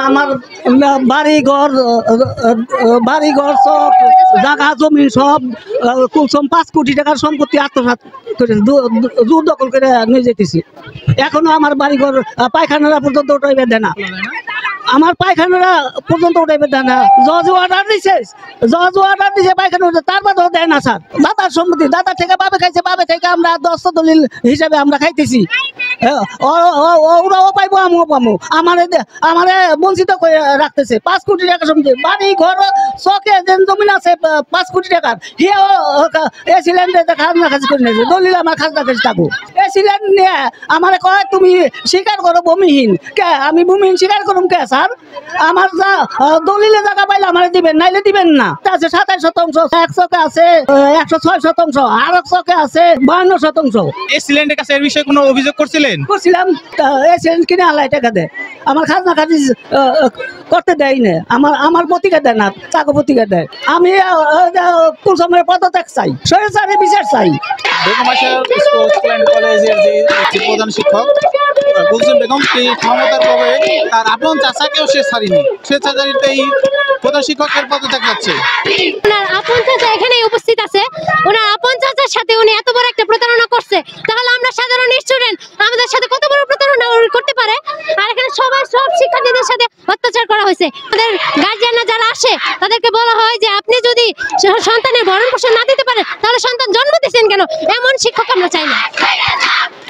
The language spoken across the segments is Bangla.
আমার বাড়িঘর সব জায়গা জমি সব কুলসম 5 কোটি টাকার সম্পত্তি আত্মসাৎ করে জোর দখল করে নিয়ে যেতেছি। এখনো আমার বাড়িঘর পায়খানারা পর্যন্ত উঠাইবে দেয় না, আমার পায়খানারা পর্যন্ত উঠাইবে দেয় না। জজ অর্ডার দিছে পায়খানা তার বাদেও দেয় না স্যার। দাদার সম্পত্তি দাদা থেকে বাবে খাইছে, বাবে থেকে আমরা দস্ত দলিল হিসাবে আমরা খাইতেছি। ওরাও পাইবো আমিও পাবো, আমারে বঞ্চিত করে রাখতেছে। 5 কোটি টাকা সম্পত্তি, বাড়ি ঘর চকে জমিন আছে 5 কোটি টাকার, এসিল্যান্ডে খাজনা খাজি করে নিয়েছে, দলিল আমার খাজনা খাজি থাকবো। এসিল্যান্ড নিয়ে আমারে কয় তুমি স্বীকার করো ভূমিহীন, কে আমি ভূমিহীন স্বীকার করুম কে স্যার? আমার যা দলিলে জায়গা পাইলে আমারে দিবেন, নাইলে দিবেন না। আছে 27%, এক চকে আছে 106%, আর এক চকে আছে 52%। এসিল্যান্ডের কাছে এর বিষয়ে কোনো অভিযোগ করছিলেন? করছিলাম, এসিল্যান্ড কিনে আল্লাহ টাকা দেয়, আমার খাজনা খাজি করতে দেয় না, আমার প্রতিকার দেয় না, তাকে প্রতিকার দেয়। আমি কুলসমের পদত্যাগ চাই, স্বৈরাচারের বিচার চাই। কলেজের যে প্রধান শিক্ষক কুলসুম বেগম ক্ষমতার প্রভাবে তার আপন চাচাকেও সে ছাড়িনি, স্বেচ্ছাচারিতা এই প্রধান শিক্ষকের পদত্যাগ যাচ্ছে। ওনার আপন চাচা এখানে উপস্থিত আছে, ওনার আপন চাচার সাথে উনি এত বড় একটা প্রতারণা করছে, তাহলে আমরা সাধারণ স্টুডেন্ট আমাদের সাথে কত বড় প্রতারণা করতে পারে? আর এখানে সব শিক্ষার্থীদের সাথে অত্যাচার করা হয়েছে। আমাদের গার্জিয়ানরা যারা আসে তাদেরকে বলা হয় যে আপনি যদি সন্তানের ভরণ পোষণ না দিতে পারেন তাহলে সন্তান জন্ম দিয়েছেন কেন? এমন শিক্ষক আমরা চাই না।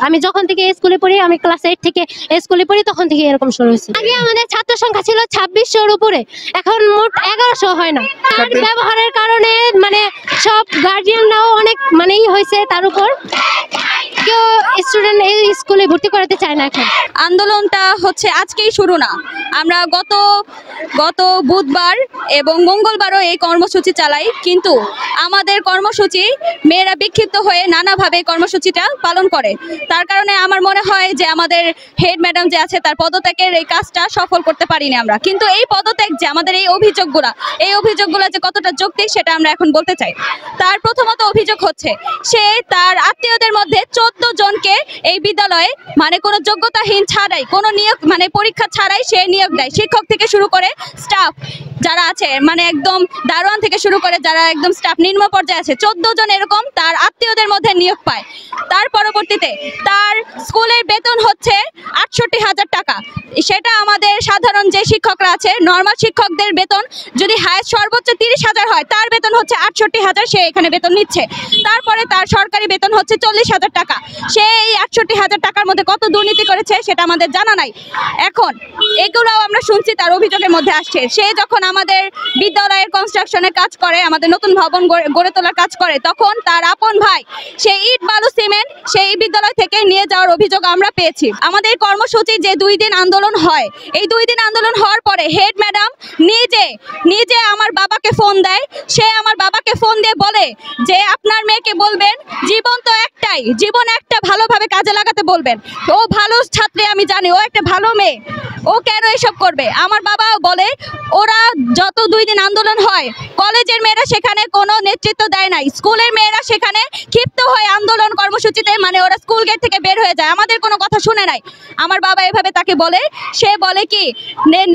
আমি যখন থেকে স্কুলে পড়ি, আমি ক্লাস 8 থেকে স্কুলে পড়ি, তখন থেকে এরকম শুরু হয়েছে। আগে আমাদের ছাত্র সংখ্যা ছিল 2600-র উপরে, এখন মোট 1100 হয় না। তার ব্যবহারের কারণে মানে সব গার্জিয়ানরাও অনেক হয়েছে, তার উপর কেউ স্টুডেন্ট এই স্কুলে ভর্তি করাতে চায় না। এখন আন্দোলনটা হচ্ছে আজকেই শুরু না, আমরা গত বুধবার এবং মঙ্গলবারও এই কর্মসূচি চালাই, কিন্তু আমাদের কর্মসূচি মেয়েরা বিক্ষিপ্ত হয়ে নানাভাবে কর্মসূচিটা পালন করে। তার কারণে আমার মনে হয় যে আমাদের হেড ম্যাডাম যে আছে তার পদত্যাগের এই কাজটা সফল করতে পারিনি আমরা। কিন্তু এই পদত্যাগ যে আমাদের এই অভিযোগগুলো যে কতটা যৌক্তিক সেটা আমরা এখন বলতে চাই। তার প্রথমত অভিযোগ হচ্ছে সে তার আত্মীয়দের মধ্যে 14 জনকে এই বিদ্যালয়ে কোনো যোগ্যতাহীন ছাড়াই, কোনো নিয়োগ পরীক্ষা ছাড়াই সে নিয়োগ দেয়। শিক্ষক থেকে শুরু করে স্টাফ যারা আছে, একদম দারোয়ান থেকে শুরু করে যারা একদম স্টাফ নিম্ন পর্যায়ে আছে, 14 জন এরকম তার আত্মীয়দের মধ্যে নিয়োগ পায়। তার পরবর্তীতে তার স্কুলের বেতন হচ্ছে 68,000 টাকা। সেটা আমাদের সাধারণ যে শিক্ষকরা আছে, নর্মাল শিক্ষকদের বেতন যদি হায়েস্ট সর্বোচ্চ 30,000 হয়, তার বেতন হচ্ছে 68,000, সে এখানে বেতন নিচ্ছে। তারপরে তার সরকারি বেতন হচ্ছে 40,000 টাকা। সে এই 68,000 টাকার মধ্যে কত দুর্নীতি করেছে সেটা আমাদের জানা নাই। এখন এগুলোও আমরা শুনছি তার অভিযোগের মধ্যে আসছে। সে যখন আমাদের বিদ্যালয়ের কনস্ট্রাকশনের কাজ করে, আমাদের নতুন ভবন গড়ে তোলার কাজ করে, তখন তার আপন ভাই সেই ইট বালু সিমেন্ট সেই বিদ্যালয় থেকে নিয়ে যাওয়ার অভিযোগ আমরা পেয়েছি। আমাদের কর্মসূচি যে 2 দিন আন্দোলন হয়, এই 2 দিন আন্দোলন হওয়ার পরে হেড ম্যাডাম নিজে আমার বাবাকে ফোন দেয়। সে আমার বাবাকে ফোন দিয়ে বলে যে আপনার মেয়েকে বলবেন জীবন তো একটাই, জীবন একটা, ভালোভাবে কাজে লাগাতে বলবেন। ও ভালো ছাত্রী, আমি জানি ও একটা ভালো মেয়ে, ও কেন এসব করবে? আমার বাবাও বলে ওরা যত 2 দিন আন্দোলন হয়, কলেজের মেয়েরা সেখানে কোনো নেতৃত্ব দেয় নাই, স্কুলের মেয়েরা সেখানে ক্ষিপ্ত হয়ে আন্দোলন কর্মসূচিতে ওরা স্কুলকে গেট থেকে বের হয়ে যায়, আমাদের কোনো কথা শুনে নাই। আমার বাবা এভাবে তাকে বলে, সে বলে কি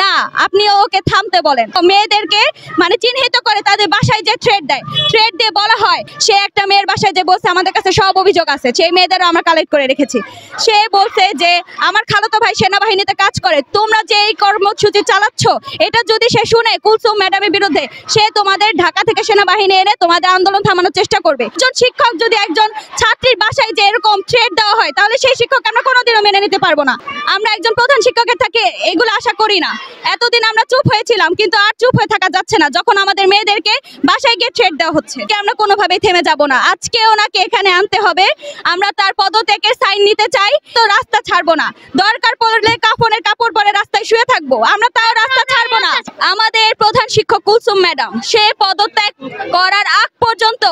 না আপনিও ওকে থামতে বলেন। মেয়েদেরকে মানে চিহ্নিত করে তাদের বাসায় যে থ্রেড দেয়, থ্রেড দিয়ে বলা হয়, সে একটা মেয়ের বাসায় যে বলছে আমাদের কাছে সব অভিযোগ আছে, সেই মেয়েদেরও আমরা কালেক্ট করে রেখেছি। সে বলছে যে আমার খালাতো ভাই সেনাবাহিনীতে কাজ করে, তোমরা যে এই কর্মসূচি চালাচ্ছ এটা যদি সে শুনে কুলসুম ম্যাডামের বিরুদ্ধে, সে তোমাদের ঢাকা থেকে সেনাবাহিনী এনে তোমাদের আন্দোলন থামানোর চেষ্টা করবে। একজন শিক্ষক যদি একজন ছাত্রীর বাসায় যে এরকম থ্রেড দেওয়া হয়, তাহলে সেই শিক্ষক আমরা কোনোদিনও মেনে নিতে পারবো না। আমরা একজন প্রধান শিক্ষকের থেকে এগুলো আশা করি না। এতদিন আমরা চুপ হয়েছিলাম, কিন্তু আর চুপ হয়ে থাকা যাচ্ছে না যখন আমাদের মেয়েদেরকে বাসায় গিয়ে থ্রেড দেওয়া হচ্ছে। আমরা কোনোভাবেই থেমে যাব না, আজকে ওনাকে এখানে আনতে হবে। আমরা তার পদত্যাগের সাইন নিতে চাই, তো রাস্তা ছাড়বো না। দরকার পড়লে কাফনের কাপড় পরে রাস্তায় শুয়ে থাকবো, আমরা তাও রাস্তা ছাড়বো না। আমাদের প্রধান শিক্ষক কুলসুম ম্যাডাম সে পদত্যাগ করার আগ পর্যন্ত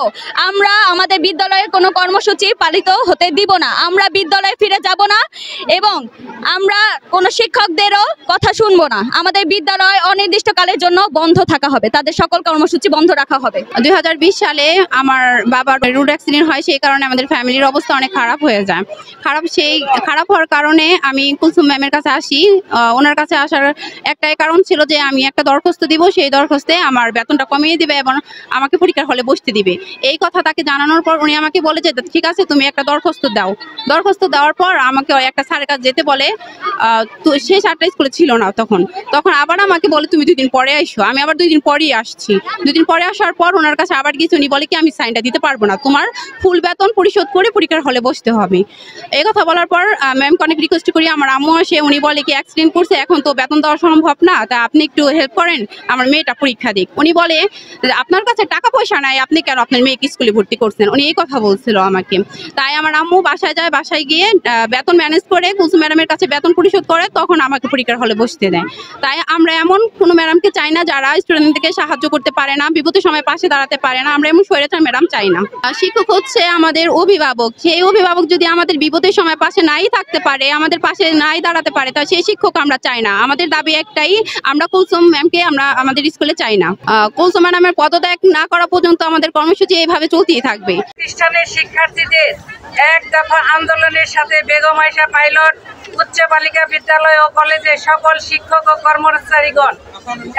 আমরা আমাদের বিদ্যালয়ের কোনো কর্মসূচি পালিত হতে দিব না। আমরা বিদ্যালয়ে ফিরে যাব না এবং আমরা কোনো শিক্ষকদেরও কথা শুনবো না। আমাদের বিদ্যালয় অনির্দিষ্টকালের জন্য বন্ধ থাকা হবে, তাদের সকল কর্মসূচি বন্ধ রাখা হবে। 2020 সালে আমার বাবার রোড অ্যাক্সিডেন্ট হয়, সেই কারণে আমাদের ফ্যামিলির অবস্থা অনেক খারাপ হয়ে যায়। খারাপ হওয়ার কারণে আমি কুলসুম ম্যামের কাছে আসি। ওনার কাছে আসার একটাই কারণ ছিল যে আমি একটা দরখাস্ত দিব, সেই দরখাস্তে আমার বেতনটা কমিয়ে দিবে এবং আমাকে পরীক্ষার হলে বসতে দিবে। এই কথা তাকে জানানোর পর উনি আমাকে বলে যে ঠিক আছে তুমি একটা দরখাস্ত দাও। দরখাস্ত দেওয়ার পর আমাকে একটা স্যারের কাছে যেতে বলে, তো সেই স্যারটা স্কুলে ছিল না তখন আবার আমাকে বলে তুমি 2 দিন পরে আইসো। আমি আবার 2 দিন পরেই আসছি। 2 দিন পরে আসার পর ওনার কাছে আবার গেছি, উনি বলে কি আমি সাইনটা দিতে পারবো না, তোমার ফুল বেতন পরিশোধ করে পরীক্ষার হলে বসতে হবে। এই কথা বলার পর ম্যামকে অনেক রিকোয়েস্ট করি, আমার আম্মু আসে, উনি বলে কি অ্যাক্সিডেন্ট করছে, এখন তো বেতন দেওয়া সম্ভব না, তা আপনি একটু হেল্প করেন, আমার মেয়েটা পরীক্ষা দিক। উনি বলে আপনার কাছে টাকা পয়সা নাই, আপনি কেন আপনার মেয়েকে স্কুলে ভর্তি করছেন, উনি এই কথা বলছিল আমাকে। তাই আমার আম্মু বাসায় যায়, বাসায় গিয়ে বেতন ম্যানেজ করে কুলসুম ম্যাডামের কাছে বেতন পরিশোধ করে, তখন আমাকে পরীক্ষার হলে বসতে দেয়। তাই আমরা এমন কোনো ম্যাডামকে চাই না যারা স্টুডেন্টদেরকে সাহায্য করতে পারে না, বিপদের সময় পাশে দাঁড়াতে পারে না। আমরা এমন স্বৈরাচার ম্যাডাম চাই না। শিক্ষক হচ্ছে আমাদের অভিভাবক, সেই অভিভাবক যদি আমাদের বিপদের সময় পাশে নাই থাকতে পারে, আমাদের পাশে নাই দাঁড়াতে পারে, তাই সেই শিক্ষক আমরা চাই না। আমাদের দাবি একটাই, আমরা কুলসুম ম্যামকে আমরা আমাদের স্কুলে চাই না। কুলসুম ম্যাডামের পদত্যাগ না করা পর্যন্ত আমাদের কর্মসূচি এইভাবে চলতেই থাকবে। প্রতিষ্ঠানের শিক্ষার্থীদের এক দফা আন্দোলনের সাথে বেগম আয়েশা পাইলট উচ্চ বালিকা বিদ্যালয় ও কলেজে সকল শিক্ষক ও কর্মচারীগণ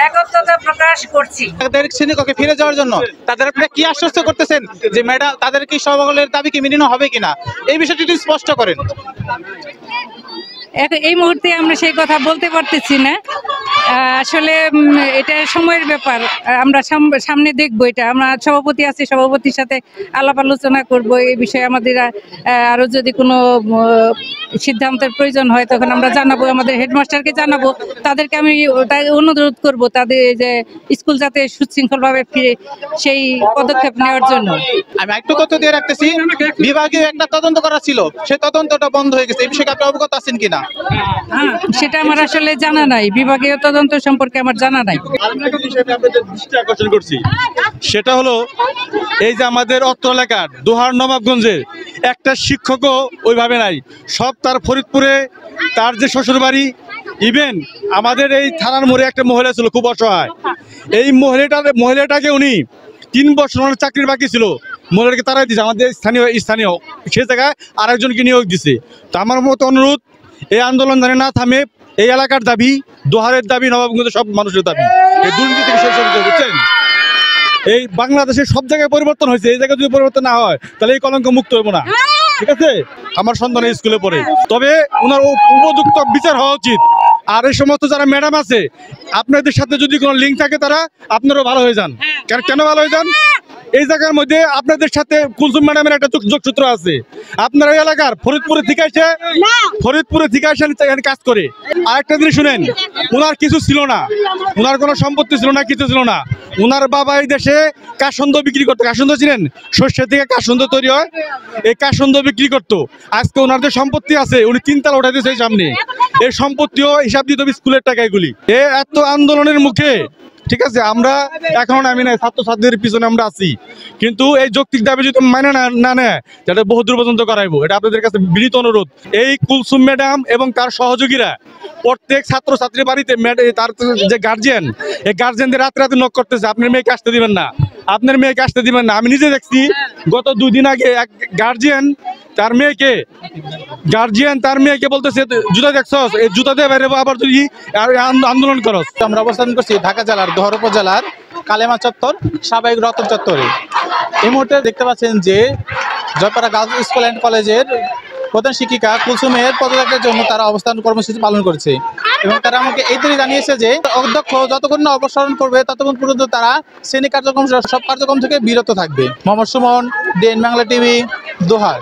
একত্রতা প্রকাশ করছি। তাদের শ্রেণীকক্ষে ফিরে যাওয়ার জন্য তাদের আপনারা কি আশ্বস্ত করতেছেন যে ম্যাডাম তাদের কি সকলের দাবি কি মেনে হবে কিনা, এই বিষয়টি একটু স্পষ্ট করেন। এই মুহূর্তে আমরা সেই কথা বলতে পারতেছি না, আসলে এটা সময়ের ব্যাপার। আমরা সামনে দেখবো, এটা আমরা সভাপতি আছি, সভাপতির সাথে আলাপ আলোচনা করব এই বিষয়ে। আমাদের আরো যদি কোনো সিদ্ধান্তের প্রয়োজন হয় তখন আমরা জানাবো, আমাদের হেডমাস্টারকে জানাবো। তাদেরকে আমি অনুরোধ করব তাদের যে স্কুল যাতে সুশৃঙ্খলভাবে ফিরে সেই পদক্ষেপ নেওয়ার জন্য। আমি একটু তথ্য দিয়ে রাখতেছি, বিভাগীয় একটা তদন্ত করা ছিল, সেই তদন্তটা বন্ধ হয়ে গেছে, এই বিষয়ে আপনি অবগত আছেন কিনা? সেটা আমার আসলে জানা নাই, বিভাগীয় তদন্ত সম্পর্কে আমার জানা নাই। দৃষ্টি আকর্ষণ করছি, সেটা হলো এই যে আমাদের অত্র এলাকার দোহার নবাবগঞ্জের একটা শিক্ষকও ওইভাবে নাই, সব তার ফরিদপুরে তার যে শ্বশুর বাড়ি। ইভেন আমাদের এই থানার মোড়ে একটা মহিলা ছিল খুব অসহায়, এই মহিলাটাকে উনি 3 বছর ওনার চাকরির বাকি ছিল, মহিলাটাকে তারাই দিচ্ছে, আমাদের স্থানীয় সে জায়গায় আরেকজনকে নিয়োগ দিছে। তো আমার মতো অনুরোধ, এই আন্দোলন জানে না থামে। এই এলাকার দাবি, দোহারের দাবি, নবাবগঞ্জের সব মানুষের দাবি, এই দুর্নীতি বিষয় বুঝছেন। এই বাংলাদেশের সব জায়গায় পরিবর্তন হয়েছে, এই জায়গায় যদি পরিবর্তন না হয় তাহলে এই কলঙ্ক মুক্ত হবো না। ঠিক আছে, আমার সন্তান স্কুলে পড়ে, তবে ওনার উপযুক্ত বিচার হওয়া উচিত। আর এই সমস্ত যারা ম্যাডাম আছে, আপনাদের সাথে যদি কোনো লিঙ্ক থাকে তারা আপনারাও ভালো হয়ে যান। কেন ভালো হয়ে যান? এই জায়গার মধ্যে আপনাদের সাথে কুলসুম ম্যাডামের একটা যোগসূত্র আছে। আপনার এই এলাকার ফরিদপুরে থেকে এসে এখানে কাজ করে। আরেকটা জিনিস শুনেন, ওনার কিছু ছিল না, ওনার কোনো সম্পত্তি ছিল না, কিছু ছিল না। ওনার বাবা এই দেশে কাসন্দ বিক্রি করতো, কাসন্দ ছিলেন, শস্যের থেকে কাসন্দ তৈরি হয়, এই কাসন্দ বিক্রি করতো। আজকে ওনার যে সম্পত্তি আছে উনি 3 তালা উঠাই দিয়েছে সামনে, এই সম্পত্তিও হিসাব দিতে হবে স্কুলের টাকা এগুলি। এত আন্দোলনের মুখে, ঠিক আছে, আমরা এখন আমি না ছাত্রছাত্রীদের পিছনে আমরা আছি, কিন্তু এই যৌক্তিক দাবি যদি মানে না নেয় তাহলে বহু দূর পর্যন্ত করাইবো। এটা আপনাদের কাছে বিনীত অনুরোধ। এই কুলসুম ম্যাডাম এবং তার সহযোগীরা প্রত্যেক ছাত্রছাত্রীর বাড়িতে তার যে গার্জিয়ান, এই গার্জিয়ানদের রাতে রাতে নক করতেছে, আপনার মেয়েকে আসতে দিবেন না, আপনার মেয়েকে আসতে দিবেন না। আমি নিজে দেখছি, গত 2 দিন আগে এক গার্জিয়ান তার মেয়েকে গার্জিয়ান তার মেয়েকে বলতেছে জুতা দেখছস, এই জুতা দিয়ে বাইরে আবার তুই আন্দোলন করস। আমরা অবস্থান করছি ঢাকা জেলার দোহার উপজেলার কালেমা চত্বর সাবেক রতন চত্বরে। এই মুহূর্তে দেখতে পাচ্ছেন যে জয়পাড়া গার্লস স্কুল অ্যান্ড কলেজের প্রধান শিক্ষিকা কুলসুমের পদত্যাগের জন্য তারা অবস্থান কর্মসূচি পালন করছে এবং তারা আমাকে এই দিনই জানিয়েছে যে অধ্যক্ষ যতক্ষণ না অপসারণ করবে ততক্ষণ পর্যন্ত তারা শ্রেণী কার্যক্রম সব কার্যক্রম থেকে বিরত থাকবে। মোহাম্মদ সুমন, DN বাংলা টিভি, দোহার।